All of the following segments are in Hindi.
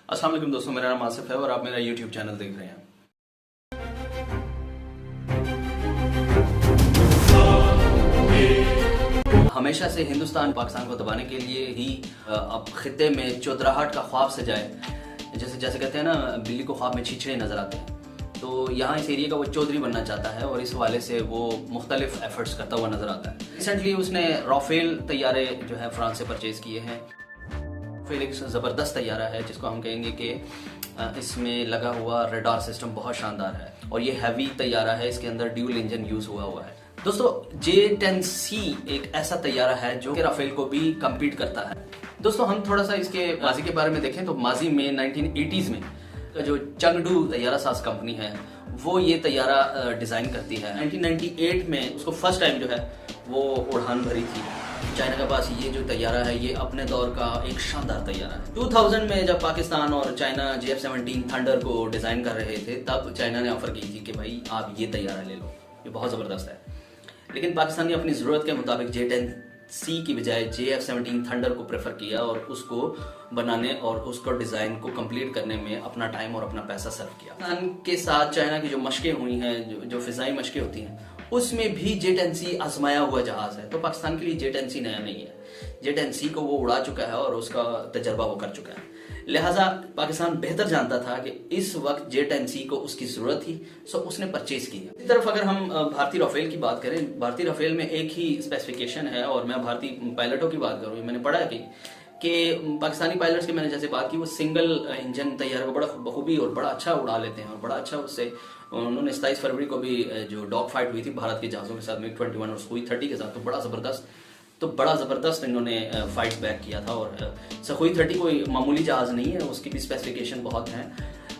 अस्सलाम वालेकुम दोस्तों, मेरा नाम आसिफ है और आप मेरा YouTube चैनल देख रहे हैं। हमेशा से हिंदुस्तान पाकिस्तान को दबाने के लिए ही अब खित्ते में चौधराहट का ख्वाब सजाए। जैसे कहते हैं ना, बिल्ली को ख्वाब में छिछड़े नजर आते हैं। तो यहाँ इस एरिया का वो चौधरी बनना चाहता है और इस हवाले से वो मुख्तलिफ एफर्ट्स करता हुआ नजर आता है। रिसेंटली उसने राफेल तैयारे जो है फ्रांस से परचेज किए हैं। राफेल एक ज़बरदस्त तैयारा है जिसको हम कहेंगे कि इसमें लगा हुआ रडार सिस्टम बहुत शानदार है और ये हैवी तैयारा है। इसके अंदर ड्यूल इंजन यूज हुआ है। दोस्तों, J-10C एक ऐसा तैयारा है जो कि राफेल को भी कम्पीट करता है। दोस्तों, हम थोड़ा सा इसके माजी के बारे में देखें तो माजी में 1980s में जो चंगडू तैयारा साज कंपनी है वो ये तैयारा डिजाइन करती है। 1998 में उसको फर्स्ट टाइम जो है वो उड़ान भरी थी। चाइना के पास ये जो तैयारा है ये अपने दौर का एक शानदार तैयारा है। 2000 में जब पाकिस्तान और चाइना JF-17 थंडर को डिजाइन कर रहे थे तब चाइना ने ऑफर की थी कि भाई आप ये तैयारा ले लो, ये बहुत जबरदस्त है। लेकिन पाकिस्तान ने अपनी जरूरत के मुताबिक J-10C की बजाय JF-17 थंडर को प्रेफर किया और उसको बनाने और उसको डिजाइन को कंप्लीट करने में अपना टाइम और अपना पैसा सर्व किया। पाकिस्तान के साथ चाइना की जो मशकें हुई हैं, जो फिजाई मशकें होती हैं, उसमें भी J-10C आजमाया हुआ जहाज है। तो पाकिस्तान के लिए J-10C नया नहीं है। J-10C को वो उड़ा चुका है और उसका तजर्बा वो कर चुका है। लिहाजा पाकिस्तान बेहतर जानता था कि इस वक्त J-10C को उसकी जरूरत थी, सो उसने परचेज की। इसी तरफ अगर हम भारतीय राफेल की बात करें, भारतीय राफेल में एक ही स्पेसिफिकेशन है और मैं भारतीय पायलटों की बात करूँ, मैंने पढ़ा है कि पाकिस्तानी पायलट्स की मैंने जैसे बात की, वो सिंगल इंजन तैयार को बड़ा बखूबी और बड़ा अच्छा उड़ा लेते हैं और बड़ा अच्छा उससे उन्होंने 27 फरवरी को भी जो डॉग फाइट हुई थी भारत के जहाज़ों के साथ MiG-21 और सुखोई 30 के साथ, तो बड़ा ज़बरदस्त इन्होंने फाइट बैक किया था। और सुखोई 30 कोई मामूली जहाज़ नहीं है, उसकी भी स्पेसिफिकेशन बहुत हैं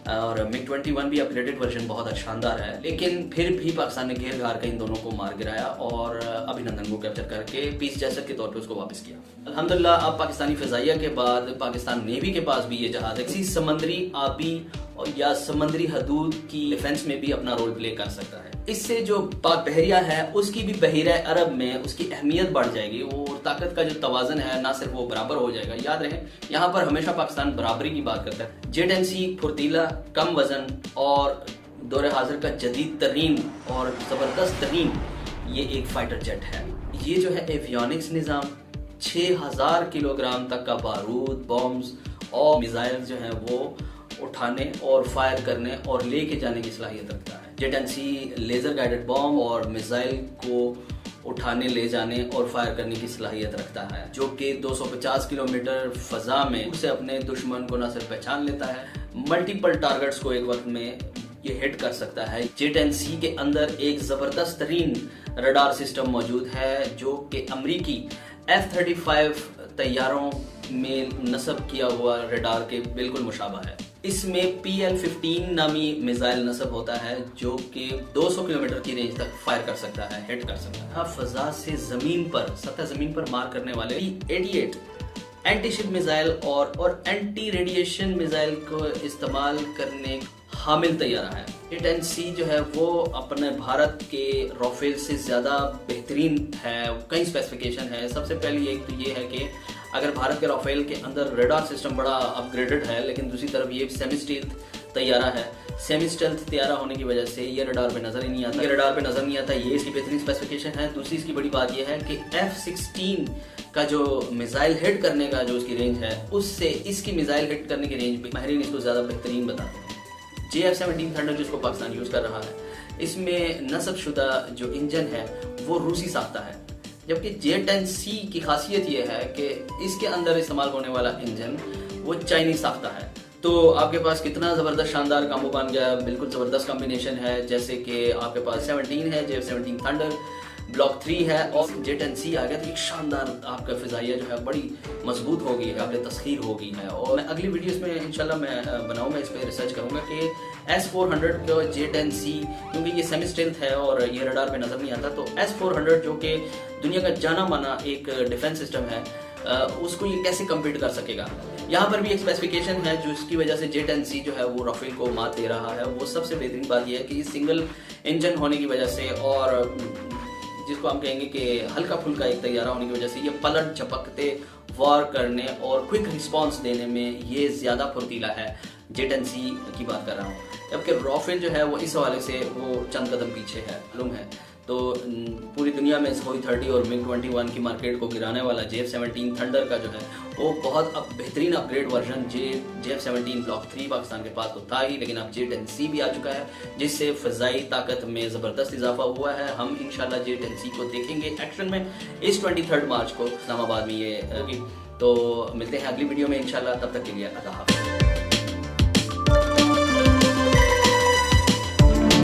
और MiG-21 भी अपग्रेडेड वर्जन बहुत शानदार है। लेकिन फिर भी पाकिस्तान ने घेर घार कर इन दोनों को मार गिराया और अभिनंदन को कैप्चर करके पीस जैसर के तौर पे उसको वापस किया। अल्हम्दुलिल्लाह, अब पाकिस्तानी फिजाइया के बाद पाकिस्तान नेवी के पास भी ये जहाज है, किसी समुद्री, आबी और या समुद्री हदूद की डिफेंस में भी अपना रोल प्ले कर सकता है। इससे जो पाक बहरिया है उसकी भी बहरा अरब में उसकी अहमियत बढ़ जाएगी और ताकत का जो तवाज़न है ना सिर्फ वो बराबर हो जाएगा। याद रहे, यहाँ पर हमेशा पाकिस्तान बराबरी की बात करता है। J-10C फुर्तीला, कम वजन और दौरे हाजिर का जदीद तरीन और ज़बरदस्त तरीन ये एक फाइटर जेट है। ये जो है एवियोनिक्स निज़ाम 6000 किलोग्राम तक का बारूद, बॉम्ब्स और मिसाइल जो है वो उठाने और फायर करने और लेके जाने की सलाहियत रखता है। J-10C लेजर गाइडेड बॉम्ब और मिसाइल को उठाने, ले जाने और फायर करने की सलाहियत रखता है, जो कि 250 किलोमीटर फजा में उसे अपने दुश्मन को न सिर्फ पहचान लेता है, मल्टीपल टारगेट्स को एक वक्त में ये हिट कर सकता है। J-10C के अंदर एक जबरदस्त तरीन रडार सिस्टम मौजूद है जो कि अमरीकी F-35 तैयारों में नस्ब किया हुआ रडार के बिल्कुल मुशाबा है। इसमें PL-15 नामी मिसाइल नस्ब होता है जो कि 200 किलोमीटर की रेंज तक फायर कर सकता है, हिट कर सकता है। फजा से जमीन पर, सतह जमीन पर मार करने वाले P-88 एंटी शिप मिसाइल और एंटी रेडिएशन मिसाइल को इस्तेमाल करने हामिल तैयारा है। J-10C जो है वो अपने भारत के राफेल से ज्यादा बेहतरीन है। कई स्पेसिफिकेशन है। सबसे पहली एक तो ये है कि अगर भारत के राफेल के अंदर रडार सिस्टम बड़ा अपग्रेडेड है, लेकिन दूसरी तरफ ये सेमी स्टील्थ तैयारा है। सेमी स्टील्थ तैयारा होने की वजह से ये रडार पे नजर ही नहीं आता। ये रडार पे नजर नहीं आता, ये इसकी बेहतरीन स्पेसिफिकेशन है। दूसरी इसकी बड़ी बात यह है कि F-16 का जो मिसाइल हिट करने का जो उसकी रेंज है उससे इसकी मिसाइल हिट करने की रेंज भी माहिरीन इसको ज्यादा बेहतरीन बताते हैं। JF-17 थंडर जिसको पाकिस्तान यूज कर रहा है, इसमें नस्ब शुदा जो इंजन है वो रूसी साख्ता है, जबकि J-10C की खासियत यह है कि इसके अंदर इस्तेमाल होने वाला इंजन वो चाइनीज साख्ता है। तो आपके पास कितना ज़बरदस्त शानदार काम्बो बन गया, बिल्कुल ज़बरदस्त कॉम्बिनेशन है। जैसे कि आपके पास 17 है, JF-17 थंडर, ब्लॉक 3 है और J-10C आ गया, तो एक शानदार आपका फिजाइया जो है बड़ी मजबूत होगी, काबिल तस्खीर होगी है। और मैं अगली वीडियोस में इंशाल्लाह मैं इस पर रिसर्च करूंगा कि S-400 का J-10C, क्योंकि ये सेमी स्टील्थ है और ये रडार पे नजर नहीं आता, तो S-400 जो कि दुनिया का जाना माना एक डिफेंस सिस्टम है, उसको ये कैसे कम्पीट कर सकेगा। यहाँ पर भी एक स्पेसिफिकेशन है जिसकी वजह से J-10C जो है वो राफेल को मात दे रहा है। वो सबसे बेहतरीन बात यह है कि सिंगल इंजन होने की वजह से और जिसको हम कहेंगे कि हल्का फुल्का एक तैयारा होने की वजह से ये पलट झपकते वार करने और क्विक रिस्पांस देने में ये ज़्यादा फुर्तीला है। J10C की बात कर रहा हूँ, जबकि रॉफेल जो है वो इस हवाले से वो चंद कदम पीछे है, मालूम है। तो पूरी दुनिया में Sukhoi 30 और MiG-21 की मार्केट को गिराने वाला JF-17 थंडर का जो है वो बहुत बेहतरीन upgrade version JF-17 block 3 Pakistan के पास तो था ही, लेकिन अब J10C भी आ चुका है, जिससे फ़ज़ाई ताकत में ज़बरदस्त इजाफा हुआ है। हम इंशाल्लाह J10C को देखेंगे एक्शन में इस 23 मार्च को इस्लामाबाद में ये होगी। तो मिलते हैं अगली वीडियो में इंशाल्लाह, तब तक के लिए अल्लाह हाफ़िज़।